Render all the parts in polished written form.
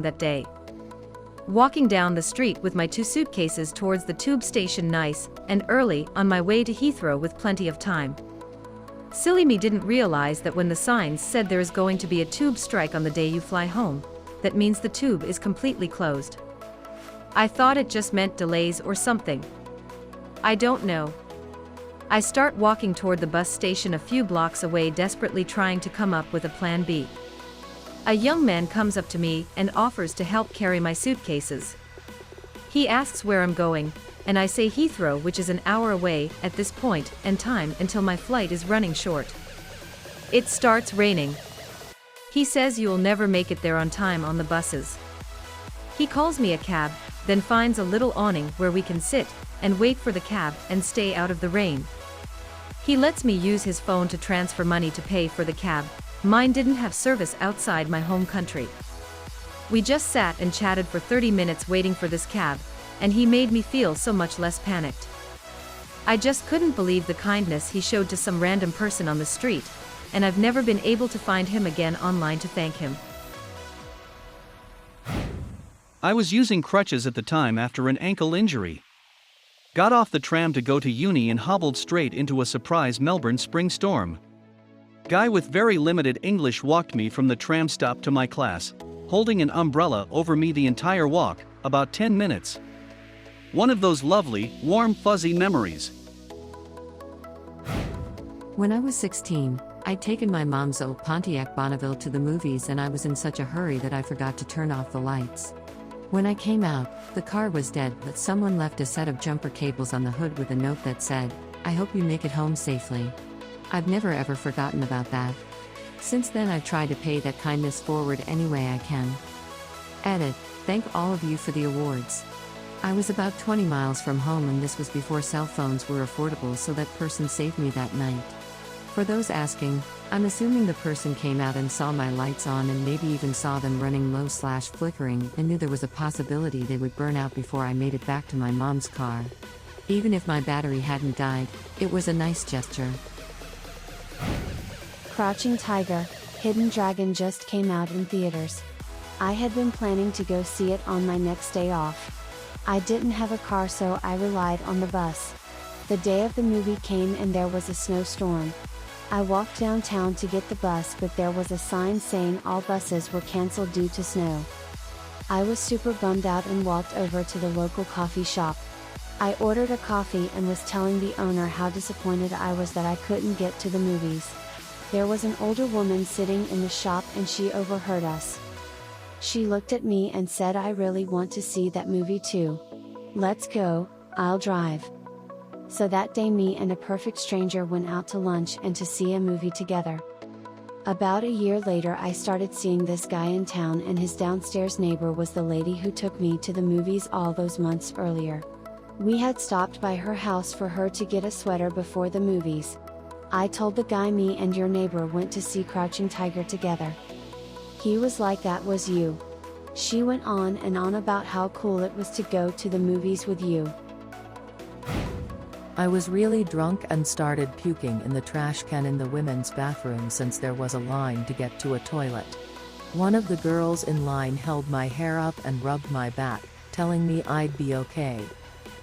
That day. Walking down the street with my 2 suitcases towards the tube station nice and early on my way to Heathrow with plenty of time. Silly me didn't realize that when the signs said there is going to be a tube strike on the day you fly home, that means the tube is completely closed. I thought it just meant delays or something. I don't know. I start walking toward the bus station a few blocks away, desperately trying to come up with a plan B. A young man comes up to me and offers to help carry my suitcases. He asks where I'm going, and I say Heathrow, which is an hour away at this point and time until my flight is running short. It starts raining. He says you'll never make it there on time on the buses. He calls me a cab, then finds a little awning where we can sit and wait for the cab and stay out of the rain. He lets me use his phone to transfer money to pay for the cab. Mine didn't have service outside my home country. We just sat and chatted for 30 minutes waiting for this cab, and he made me feel so much less panicked. I just couldn't believe the kindness he showed to some random person on the street, and I've never been able to find him again online to thank him. I was using crutches at the time after an ankle injury. Got off the tram to go to uni and hobbled straight into a surprise Melbourne spring storm. Guy with very limited English walked me from the tram stop to my class, holding an umbrella over me the entire walk, about 10 minutes. One of those lovely, warm, fuzzy memories. When I was 16, I'd taken my mom's old Pontiac Bonneville to the movies, and I was in such a hurry that I forgot to turn off the lights. When I came out, the car was dead, but someone left a set of jumper cables on the hood with a note that said, "I hope you make it home safely." I've never ever forgotten about that. Since then I've tried to pay that kindness forward any way I can. Edit, thank all of you for the awards. I was about 20 miles from home, and this was before cell phones were affordable, so that person saved me that night. For those asking, I'm assuming the person came out and saw my lights on and maybe even saw them running low/flickering and knew there was a possibility they would burn out before I made it back to my mom's car. Even if my battery hadn't died, it was a nice gesture. Crouching Tiger, Hidden Dragon just came out in theaters. I had been planning to go see it on my next day off. I didn't have a car, so I relied on the bus. The day of the movie came and there was a snowstorm. I walked downtown to get the bus, but there was a sign saying all buses were canceled due to snow. I was super bummed out and walked over to the local coffee shop. I ordered a coffee and was telling the owner how disappointed I was that I couldn't get to the movies. There was an older woman sitting in the shop and she overheard us. She looked at me and said, "I really want to see that movie too. Let's go, I'll drive." So that day me and a perfect stranger went out to lunch and to see a movie together. About a year later I started seeing this guy in town, and his downstairs neighbor was the lady who took me to the movies all those months earlier. We had stopped by her house for her to get a sweater before the movies. I told the guy me and your neighbor went to see Crouching Tiger together. He was like, "That was you." She went on and on about how cool it was to go to the movies with you. I was really drunk and started puking in the trash can in the women's bathroom since there was a line to get to a toilet. One of the girls in line held my hair up and rubbed my back, telling me I'd be okay.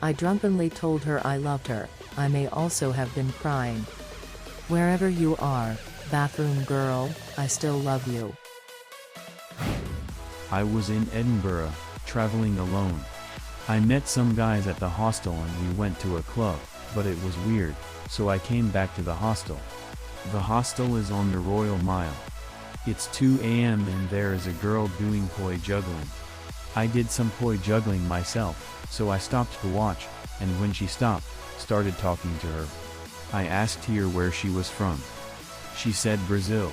I drunkenly told her I loved her. I may also have been crying. Wherever you are, bathroom girl, I still love you. I was in Edinburgh, traveling alone. I met some guys at the hostel and we went to a club, but it was weird, so I came back to the hostel. The hostel is on the Royal Mile. It's 2 a.m. and there is a girl doing poi juggling. I did some poi juggling myself, so I stopped to watch, and when she stopped, started talking to her. I asked her where she was from. She said Brazil.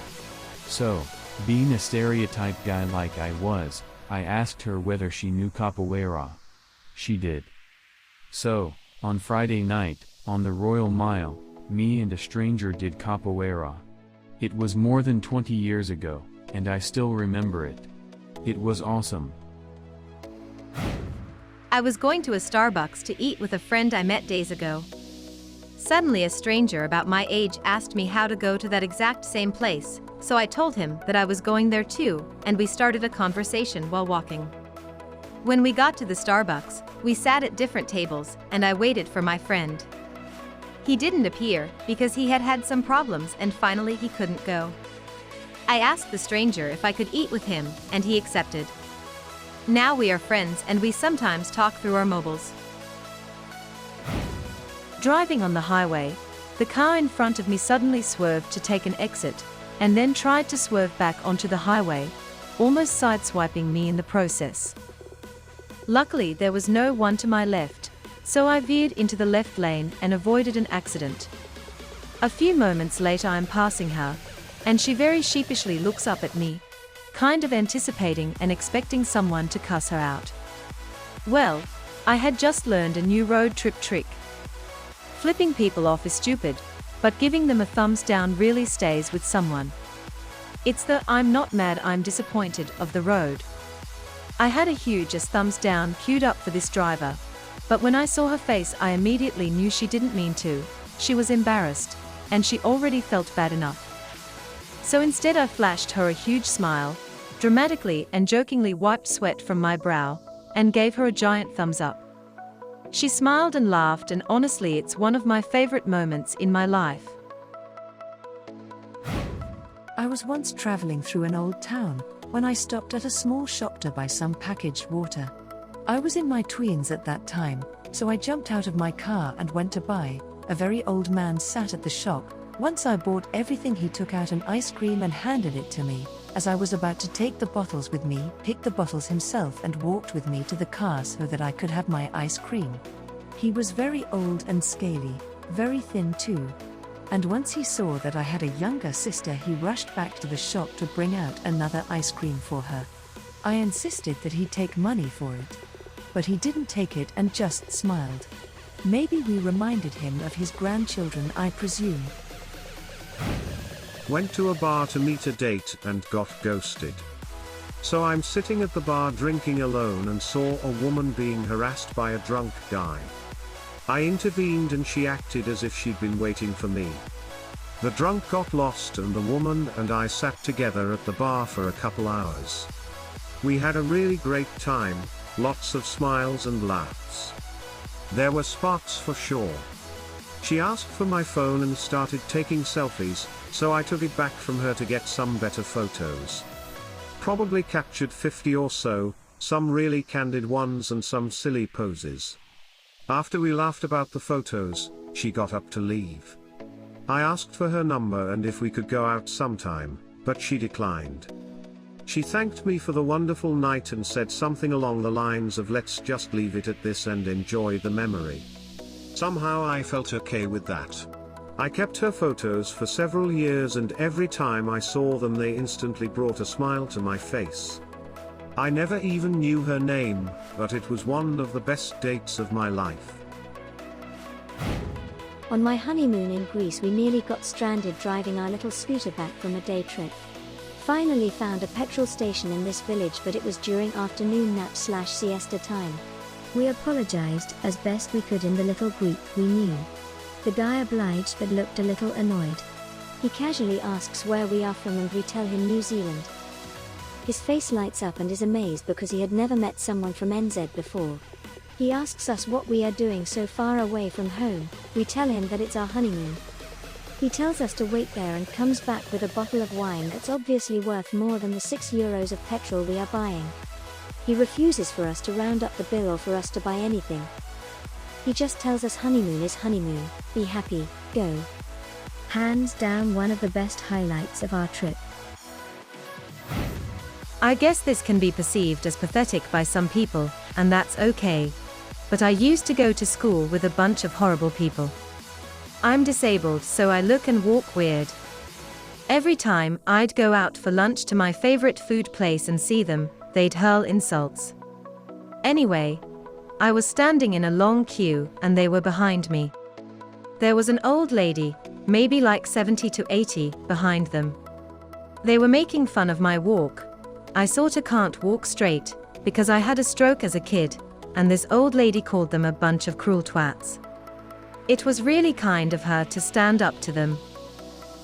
So, being a stereotype guy like I was, I asked her whether she knew capoeira. She did. So, on Friday night, on the Royal Mile, me and a stranger did capoeira. It was more than 20 years ago, and I still remember it. It was awesome. I was going to a Starbucks to eat with a friend I met days ago. Suddenly a stranger about my age asked me how to go to that exact same place, so I told him that I was going there too, and we started a conversation while walking. When we got to the Starbucks, we sat at different tables, and I waited for my friend. He didn't appear because he had had some problems and finally he couldn't go. I asked the stranger if I could eat with him, and he accepted. Now we are friends and we sometimes talk through our mobiles. Driving on the highway, the car in front of me suddenly swerved to take an exit, and then tried to swerve back onto the highway, almost sideswiping me in the process. Luckily there was no one to my left, so I veered into the left lane and avoided an accident. A few moments later I'm passing her, and she very sheepishly looks up at me, kind of anticipating and expecting someone to cuss her out. Well, I had just learned a new road trip trick. Flipping people off is stupid, but giving them a thumbs down really stays with someone. It's the "I'm not mad, I'm disappointed" of the road. I had a huge thumbs down queued up for this driver, but when I saw her face I immediately knew she didn't mean to. She was embarrassed, and she already felt bad enough. So instead I flashed her a huge smile, dramatically and jokingly wiped sweat from my brow, and gave her a giant thumbs up. She smiled and laughed, and honestly it's one of my favorite moments in my life. I was once traveling through an old town when I stopped at a small shop to buy some packaged water. I was in my tweens at that time, so I jumped out of my car and went to buy. A very old man sat at the shop. Once I bought everything, he took out an ice cream and handed it to me. As I was about to take the bottles with me, picked the bottles himself and walked with me to the car so that I could have my ice cream. He was very old and scaly, very thin too. And once he saw that I had a younger sister, he rushed back to the shop to bring out another ice cream for her. I insisted that he take money for it. But he didn't take it and just smiled. Maybe we reminded him of his grandchildren, I presume. Went to a bar to meet a date and got ghosted. So I'm sitting at the bar drinking alone and saw a woman being harassed by a drunk guy. I intervened and she acted as if she'd been waiting for me. The drunk got lost and the woman and I sat together at the bar for a couple hours. We had a really great time, lots of smiles and laughs. There were sparks for sure. She asked for my phone and started taking selfies, so I took it back from her to get some better photos. Probably captured 50 or so, some really candid ones and some silly poses. After we laughed about the photos, she got up to leave. I asked for her number and if we could go out sometime, but she declined. She thanked me for the wonderful night and said something along the lines of "let's just leave it at this and enjoy the memory." Somehow I felt okay with that. I kept her photos for several years and every time I saw them they instantly brought a smile to my face. I never even knew her name, but it was one of the best dates of my life. On my honeymoon in Greece, we nearly got stranded driving our little scooter back from a day trip. Finally found a petrol station in this village, but it was during afternoon nap/siesta time. We apologized as best we could in the little Greek we knew. The guy obliged but looked a little annoyed. He casually asks where we are from and we tell him New Zealand. His face lights up and is amazed because he had never met someone from NZ before. He asks us what we are doing so far away from home. We tell him that it's our honeymoon. He tells us to wait there and comes back with a bottle of wine that's obviously worth more than the €6 of petrol we are buying. He refuses for us to round up the bill or for us to buy anything. He just tells us honeymoon is honeymoon, be happy, go. Hands down one of the best highlights of our trip. I guess this can be perceived as pathetic by some people, and that's okay. But I used to go to school with a bunch of horrible people. I'm disabled, so I look and walk weird. Every time I'd go out for lunch to my favorite food place and see them, they'd hurl insults. Anyway, I was standing in a long queue and they were behind me. There was an old lady, maybe like 70 to 80, behind them. They were making fun of my walk. I sorta can't walk straight, because I had a stroke as a kid, and this old lady called them a bunch of cruel twats. It was really kind of her to stand up to them.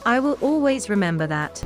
I will always remember that.